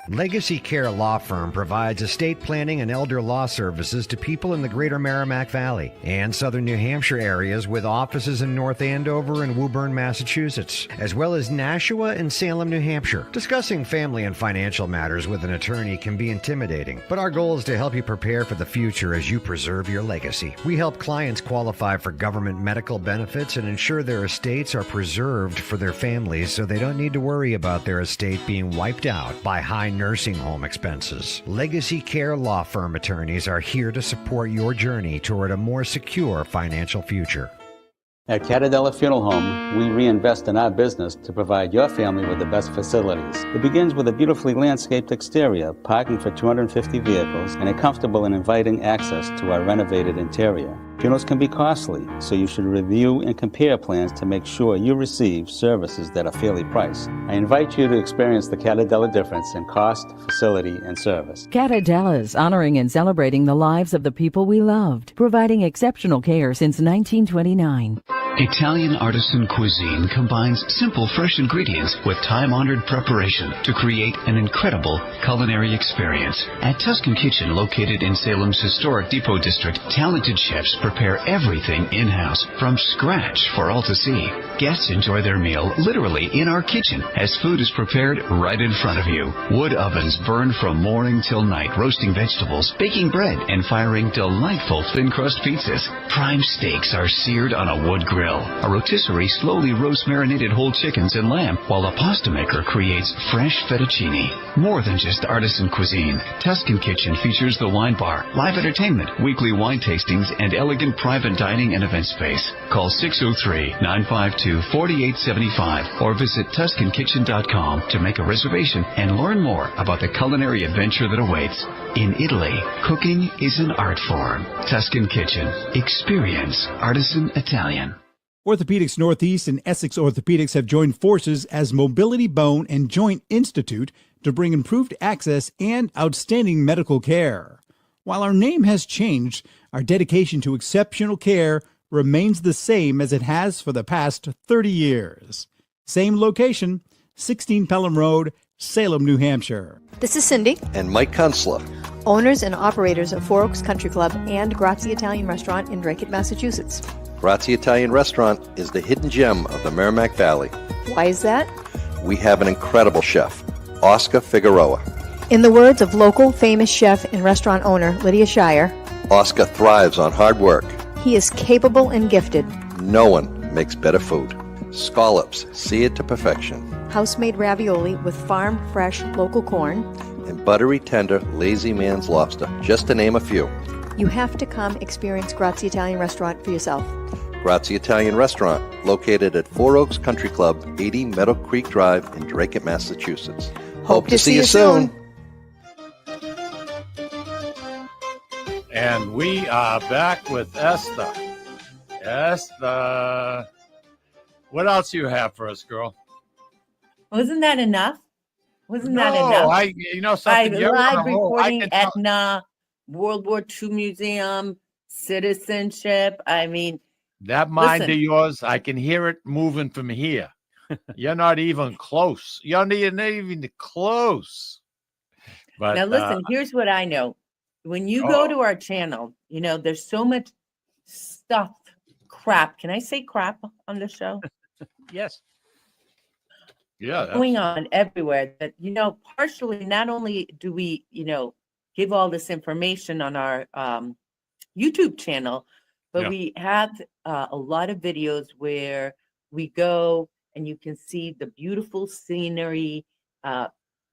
E: Legacy Care Law Firm provides estate planning and elder law services to people in the greater Merrimack Valley and southern New Hampshire areas with offices in North Andover and Woburn, Massachusetts, as well as Nashua and Salem, New Hampshire. Discussing family and financial matters with an attorney can be intimidating, but our goal is to help you prepare for the future as you preserve your legacy. We help clients qualify for government medical benefits and ensure their estates are preserved for their families so they don't need to worry about their estate being wiped out by high nursing home expenses. Legacy Care Law Firm attorneys are here to support your journey toward a more secure financial future.
F: At Catadella Funeral Home, we reinvest in our business to provide your family with the best facilities. It begins with a beautifully landscaped exterior, parking for 250 vehicles, and a comfortable and inviting access to our renovated interior. Funerals can be costly, so you should review and compare plans to make sure you receive services that are fairly priced. I invite you to experience the Catadella difference in cost, facility, and service.
G: Catadella's, honoring and celebrating the lives of the people we loved, providing exceptional care since 1929.
H: Italian artisan cuisine combines simple, fresh ingredients with time-honored preparation to create an incredible culinary experience. At Tuscan Kitchen, located in Salem's historic Depot District, talented chefs prepare everything in-house from scratch for all to see. Guests enjoy their meal literally in our kitchen as food is prepared right in front of you. Wood ovens burn from morning till night, roasting vegetables, baking bread, and firing delightful thin-crust pizzas. Prime steaks are seared on a wood grill. A rotisserie slowly roasts marinated whole chickens and lamb, while a pasta maker creates fresh fettuccine. More than just artisan cuisine, Tuscan Kitchen features the wine bar, live entertainment, weekly wine tastings, and elegant private dining and event space. Call 603-952-4875 or visit TuscanKitchen.com to make a reservation and learn more about the culinary adventure that awaits. In Italy, cooking is an art form. Tuscan Kitchen. Experience artisan Italian.
I: Orthopedics Northeast and Essex Orthopedics have joined forces as Mobility Bone and Joint Institute to bring improved access and outstanding medical care. While our name has changed, our dedication to exceptional care remains the same as it has for the past 30 years. Same location, 16 Pelham Road, Salem, New Hampshire.
J: This is Cindy,
K: And Mike Kunstler.
J: owners and operators of Four Oaks Country Club and Grazie Italian Restaurant in Drake, Massachusetts.
K: Grazie Italian Restaurant is the hidden gem of the Merrimack Valley.
J: Why is that?
K: We have an incredible chef, Oscar Figueroa.
J: In the words of local famous chef and restaurant owner Lydia Shire,
K: Oscar thrives on hard work.
J: he is capable and gifted.
K: No one makes better food. Scallops, seared to perfection.
J: House-made ravioli with farm-fresh local corn.
K: And buttery, tender, lazy man's lobster, just to name a few.
J: You have to come experience Grazie Italian Restaurant for yourself.
K: Grazie Italian Restaurant, located at Four Oaks Country Club, 80 Meadow Creek Drive in Drake, Massachusetts. Hope to see you soon.
A: And we are back with Eszter. Eszter, what else do you have for us, girl?
C: Wasn't that enough? Wasn't that
A: No,
C: enough?
A: you know something.
C: By
A: You're
C: live
A: on a roll. I
C: reporting
A: can tell-
C: Etna, World War II Museum, citizenship. I mean,
A: That mind
C: listen.
A: of yours, I can hear it moving from here. You're not even close. You're not even close. But
C: now listen, here's what I know. When you go to our channel, you know, there's so much stuff, crap. Can I say crap on the show?
B: Yes.
A: yeah,
C: Going on everywhere that, you know, partially not only do we, you know, give all this information on our YouTube channel, but
A: Yeah.
C: we have a lot of videos where we go and you can see the beautiful scenery,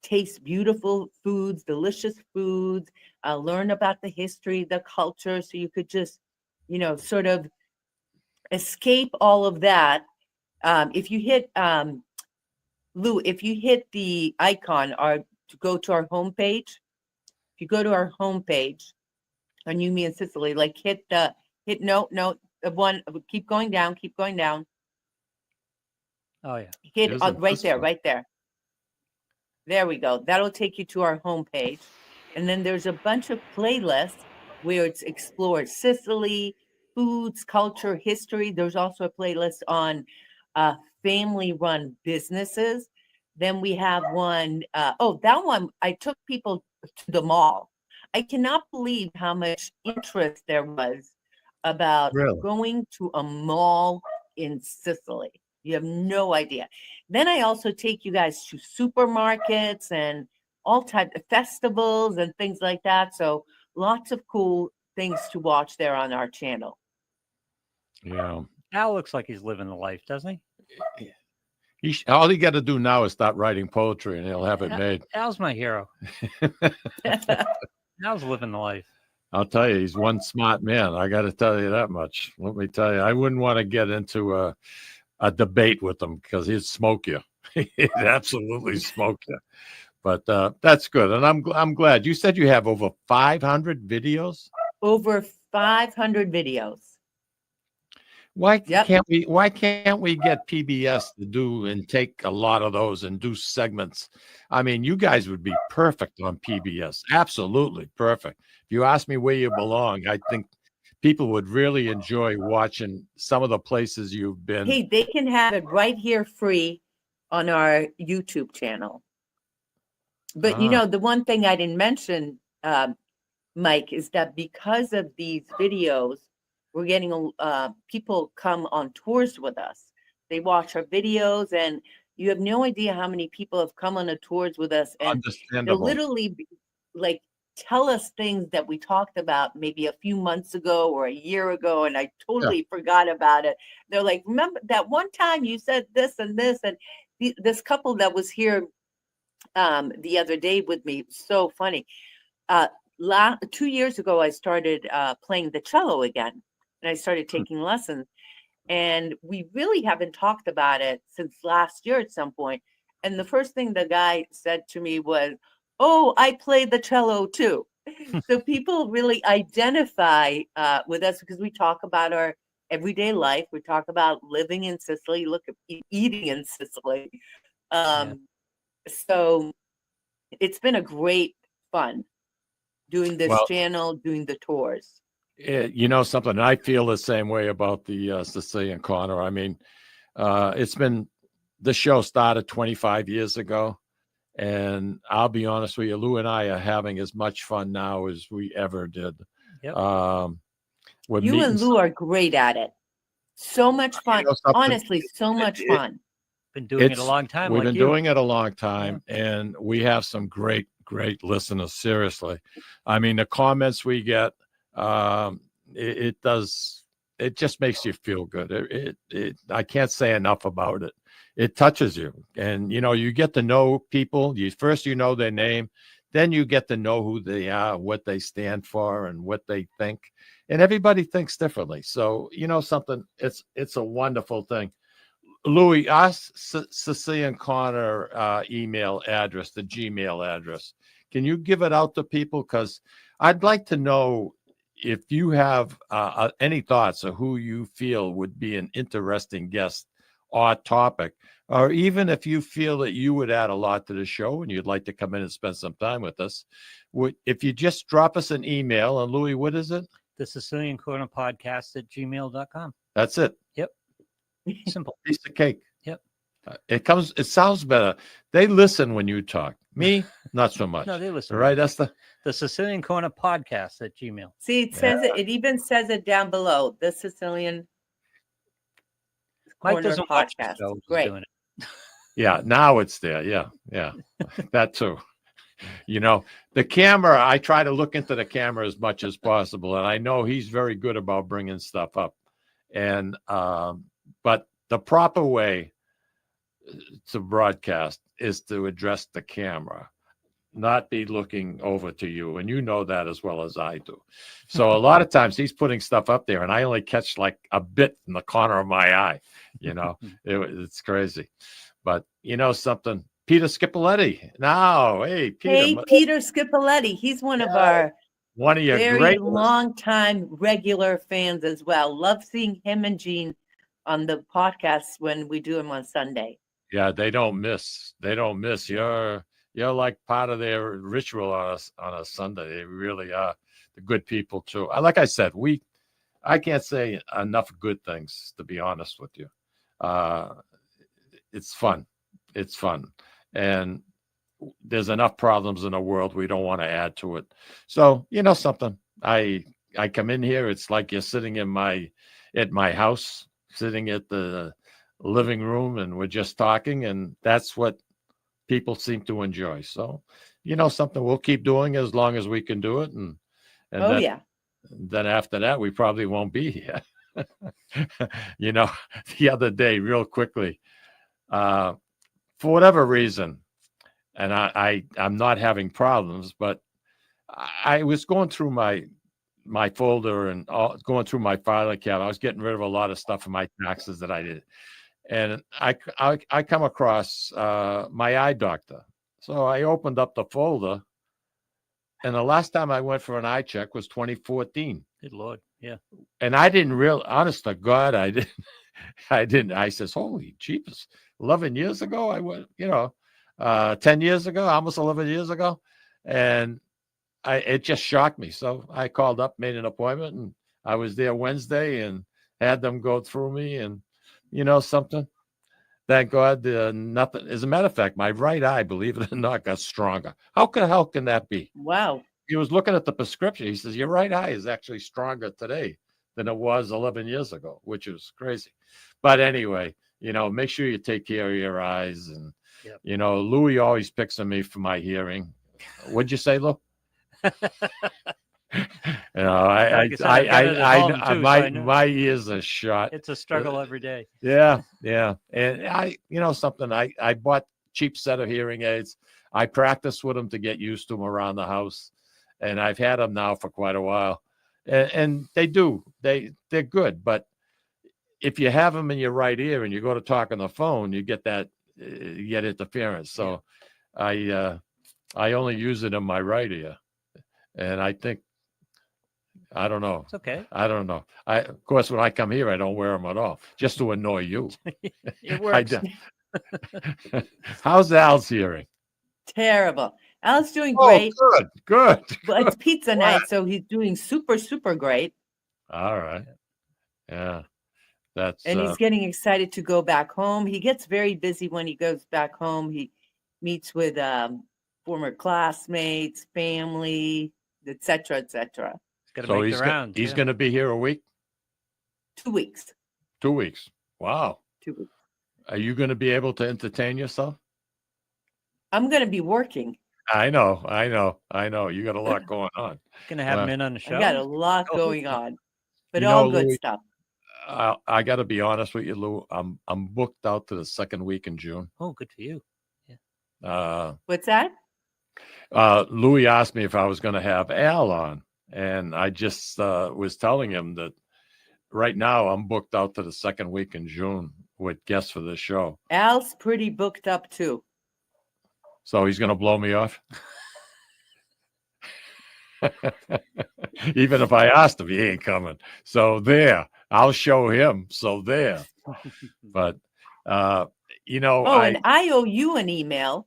C: taste beautiful foods, delicious foods, learn about the history, the culture. So you could just, you know, sort of escape all of that. If you hit, Lou, if you hit the icon or to go to our homepage, if you go to our homepage on You, Me, and Sicily, like hit the keep going down.
B: Oh, yeah.
C: Hit
A: There's
C: right there,
A: one.
C: right there. There we go. That'll take you to our homepage. And then there's a bunch of playlists where it's explored Sicily, foods, culture, history. There's also a playlist on family-run businesses. Then we have one. That one, I took people to the mall. I cannot believe how much interest there was about
A: Really?
C: going to a mall in Sicily. You have no idea. Then I also take you guys to supermarkets and all types of festivals and things like that. So lots of cool things to watch there on our channel.
A: Yeah.
B: Al looks like he's living the life, doesn't he?
A: All he got to do now is start writing poetry, and he'll have it made.
B: Al's my hero. Al's living the life.
A: I'll tell you, he's one smart man. I got to tell you that much. Let me tell you, I wouldn't want to get into a debate with him because he'd smoke you. He'd absolutely smoke you. But that's good, and I'm glad. You said you have over 500 videos.
C: Over 500 videos.
A: Why can't we get PBS to do and take a lot of those and do segments? I mean, you guys would be perfect on PBS. Absolutely perfect. If you ask me where you belong, I think people would really enjoy watching some of the places you've been.
C: Hey, they can have it right here free on our YouTube channel. But you know, the one thing I didn't mention, Mike, is that because of these videos, we're getting people come on tours with us. They watch our videos, and you have no idea how many people have come on the tours with us. And they'll literally like tell us things that we talked about maybe a few months ago or a year ago, and I totally forgot about it. They're like, remember that one time you said this and this, and this couple that was here the other day with me, so funny. 2 years ago, I started playing the cello again. And I started taking lessons, and we really haven't talked about it since last year at some point. And the first thing the guy said to me was, "Oh, I play the cello too." So people really identify with us because we talk about our everyday life. We talk about living in Sicily, look at eating in Sicily. So it's been a great fun doing this channel, doing the tours.
A: You know something, I feel the same way about the Sicilian Corner. I mean, the show started 25 years ago, and I'll be honest with you, Lou and I are having as much fun now as we ever did.
B: Yep.
C: You and Lou are great at it. So much fun. Honestly, so much fun.
B: Been doing it a long time.
A: We've been doing it a long time, and we have some great listeners. Seriously, I mean, the comments we get, it just makes you feel good. I can't say enough about it. It touches you, and you get to know people. First you know their name, then you get to know who they are, what they stand for, and what they think. And everybody thinks differently. So something. It's a wonderful thing. Louis, our Sicilian Corner email address, the Gmail address. Can you give it out to people? Because I'd like to know if you have any thoughts of who you feel would be an interesting guest or topic, or even if you feel that you would add a lot to the show and you'd like to come in and spend some time with us, if you just drop us an email. And Louis, what is it?
B: The Sicilian Corner Podcast at gmail.com.
A: That's it.
B: Yep. Simple.
A: Piece of cake.
B: Yep.
A: It sounds better. They listen when you talk. Me, not so much.
B: No, they listen.
A: Right, Eszter?
B: The Sicilian Corner Podcast at Gmail.
C: See, it says it even says it down below. The Sicilian
B: Mike
C: Corner
B: doesn't watch the
C: Podcast.
B: show. He's
C: Great.
B: doing it.
A: Yeah, now it's there. Yeah. That too. The camera, I try to look into the camera as much as possible, and I know he's very good about bringing stuff up. And but the proper way to broadcast is to address the camera, not be looking over to you. And you know that as well as I do. So a lot of times he's putting stuff up there, and I only catch like a bit in the corner of my eye. It's crazy. But something, Peter Scipoletti. Now, hey, Peter.
C: Hey, Peter Scipoletti. He's one of your
A: very
C: great long-time regular fans as well. Love seeing him and Jean on the podcast when we do them on Sunday.
A: Yeah, they don't miss. You're like part of their ritual on a Sunday. They really are the good people too. Like I said, I can't say enough good things, to be honest with you. It's fun. and there's enough problems in the world. We don't want to add to it. So, you know something, I come in here, it's like you're sitting at my house, sitting at the living room, and we're just talking, and that's what people seem to enjoy. So, you know something, we'll keep doing it as long as we can do it, and then after that, we probably won't be here. You know, the other day, real quickly, for whatever reason, and I'm not having problems, but I was going through my folder and going through my filing cabinet. I was getting rid of a lot of stuff in my taxes that I did, and I come across my eye doctor. So I opened up the folder, and the last time I went for an eye check was 2014.
B: Good Lord. Yeah.
A: And I didn't honest to God, I didn't. I says, holy jeepers, 11 years ago, I went, 10 years ago, almost 11 years ago. And it just shocked me. So I called up, made an appointment, and I was there Wednesday and had them go through me. And you know something? Thank God, nothing. As a matter of fact, my right eye, believe it or not, got stronger. How can that be?
C: Wow.
A: He was looking at the prescription. He says, your right eye is actually stronger today than it was 11 years ago, which is crazy. But anyway, make sure you take care of your eyes. And, Louis always picks on me for my hearing. What'd you say, Lou? My ears are shot.
B: It's a struggle every day.
A: Yeah. And something, I bought cheap set of hearing aids. I practice with them to get used to them around the house. And I've had them now for quite a while. And they're good. But if you have them in your right ear and you go to talk on the phone, you get interference. So I only use it in my right ear. And I think, I don't know.
B: It's okay.
A: I don't know. Of course, when I come here, I don't wear them at all, just to annoy you.
B: It works.
A: How's Al's hearing?
C: Terrible. Al's doing great.
A: Good.
C: But it's pizza night, so he's doing super, super great.
A: All right. Yeah.
C: And he's getting excited to go back home. He gets very busy when he goes back home. He meets with former classmates, family, etc., etc.
A: So he's going to be here a week?
C: 2 weeks.
A: 2 weeks. Wow.
C: 2 weeks.
A: Are you going to be able to entertain yourself?
C: I'm going to be working.
A: I know. You got a lot going on.
B: Going to have him in on the show?
C: I got a lot going on, but all good
A: Louis,
C: stuff.
A: I got to be honest with you, Lou. I'm booked out to the second week in June.
B: Oh, good for you.
A: Yeah.
C: What's that?
A: Louis asked me if I was going to have Al on, and I just was telling him that right now I'm booked out to the second week in June with guests for this show.
C: Al's pretty booked up too.
A: So he's going to blow me off? Even if I asked him, he ain't coming. So there, I'll show him. So there. But,
C: and I owe you an email.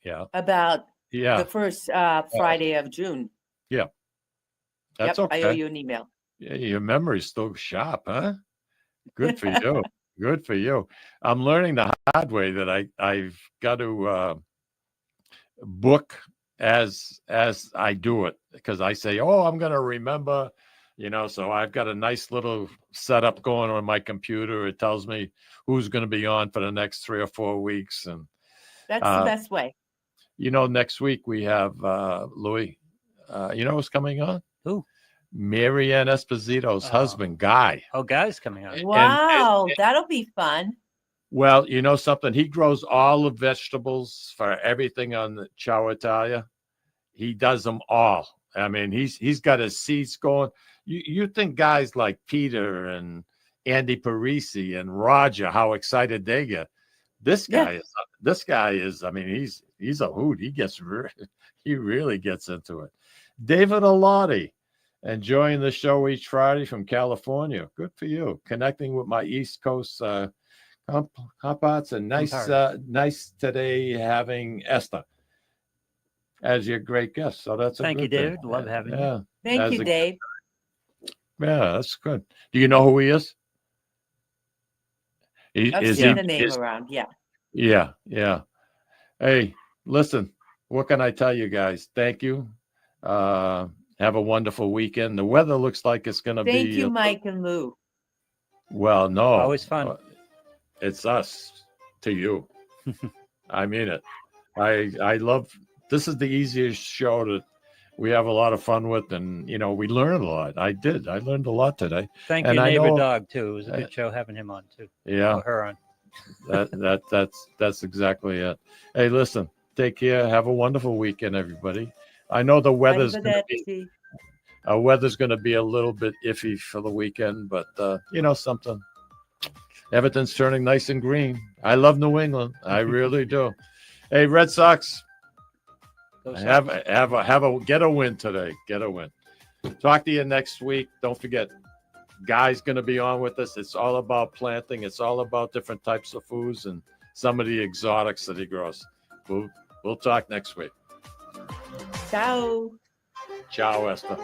A: Yeah.
C: About the first Friday of June.
A: Yeah. That's okay.
C: I owe you an email.
A: Yeah, your memory's still sharp, huh? Good for you. Good for you. I'm learning the hard way that I've got to book as I do it, because I say, I'm going to remember, so I've got a nice little setup going on my computer. It tells me who's going to be on for the next 3 or 4 weeks. And
C: that's the best way.
A: Next week we have Louis. Who's coming on?
B: Who?
A: Marianne Esposito's husband, Guy.
B: Oh, Guy's coming on.
C: Wow, that'll be fun.
A: Well, you know something? He grows all the vegetables for everything on the Ciao Italia. He does them all. I mean, he's got his seeds going. You think guys like Peter and Andy Parisi and Roger, how excited they get. This guy is. I mean, he's a hoot. He really gets into it. David Allotti, enjoying the show each Friday from California. Good for you. Connecting with my East Coast compots, and nice today having Eszter as your great guest. So that's
B: thank you, David. Love having you.
C: Thank you, Dave.
A: Yeah, that's good. Do you know who he is?
C: I've seen the name around. Yeah.
A: Yeah. Hey, listen, what can I tell you guys? Thank you. Have a wonderful weekend. The weather looks like it's going to be.
C: Thank you, Mike and Lou.
A: Well, no.
B: Always fun.
A: It's us to you. I mean it. I love, this is the easiest show that we have a lot of fun with, and we learn a lot. I learned a lot today.
B: Thank
A: and
B: you,
A: I
B: neighbor
A: know,
B: dog too. It was a good show having him on too.
A: Yeah.
B: Or her on.
A: That's exactly it. Hey, listen, take care. Have a wonderful weekend, everybody. I know the weather's going to be a little bit iffy for the weekend, but something. Everything's turning nice and green. I love New England. I really do. Hey, Red Sox, get a win today. Get a win. Talk to you next week. Don't forget, Guy's going to be on with us. It's all about planting. It's all about different types of foods and some of the exotics that he grows. We'll talk next week.
C: Ciao.
A: Ciao, Eszter.